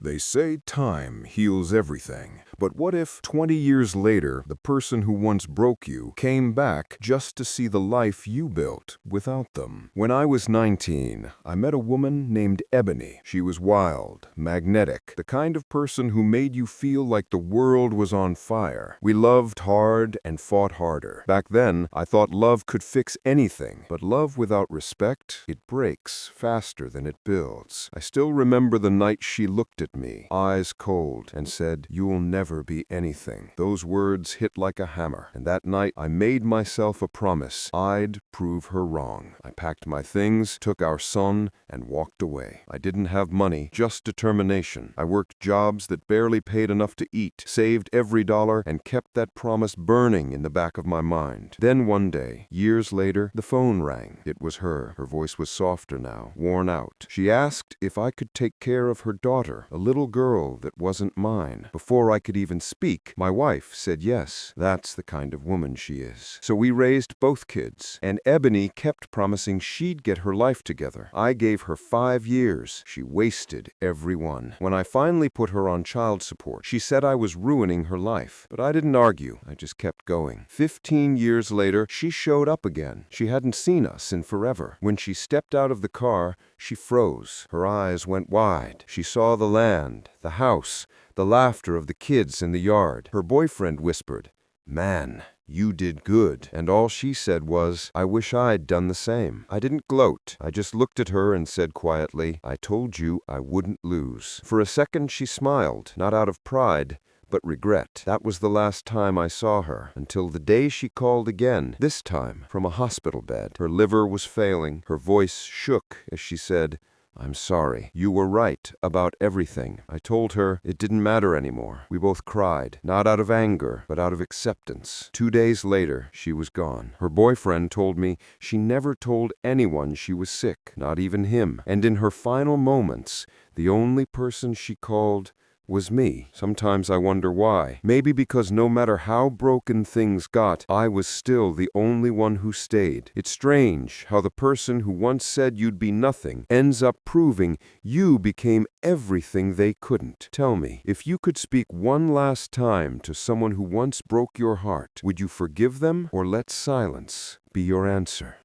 They say time heals everything, but what if 20 years later the person who once broke you came back just to see the life you built without them? When I was 19, I met a woman named Ebony. She was wild, magnetic, the kind of person who made you feel like the world was on fire. We loved hard and fought harder. Back then, I thought love could fix anything, but love without respect, it breaks faster than it builds. I still remember the night she looked at me, eyes cold, and said, "You'll never be anything." Those words hit like a hammer, and that night I made myself a promise. I'd prove her wrong. I packed my things, took our son, and walked away. I didn't have money, just determination. I worked jobs that barely paid enough to eat, saved every dollar, and kept that promise burning in the back of my mind. Then one day, years later, the phone rang. It was her. Her voice was softer now, worn out. She asked if I could take care of her daughter, a little girl that wasn't mine. Before I could even speak, my wife said yes. That's the kind of woman she is. So we raised both kids, and Ebony kept promising she'd get her life together. I gave her 5 years. She wasted every one. When I finally put her on child support, she said I was ruining her life. But I didn't argue. I just kept going. 15 years later, she showed up again. She hadn't seen us in forever. When she stepped out of the car, she froze. Her eyes went wide. She saw the land, the house, the laughter of the kids in the yard. Her boyfriend whispered, "Man, you did good." And all she said was, "I wish I'd done the same." I didn't gloat. I just looked at her and said quietly, "I told you I wouldn't lose." For a second she smiled, not out of pride, but regret. That was the last time I saw her, until the day she called again, this time from a hospital bed. Her liver was failing. Her voice shook as she said, "I'm sorry. You were right about everything." I told her it didn't matter anymore. We both cried, not out of anger, but out of acceptance. 2 days later, she was gone. Her boyfriend told me she never told anyone she was sick, not even him. And in her final moments, the only person she called was me. Sometimes I wonder why. Maybe because no matter how broken things got, I was still the only one who stayed. It's strange how the person who once said you'd be nothing ends up proving you became everything they couldn't. Tell me, if you could speak one last time to someone who once broke your heart, would you forgive them or let silence be your answer?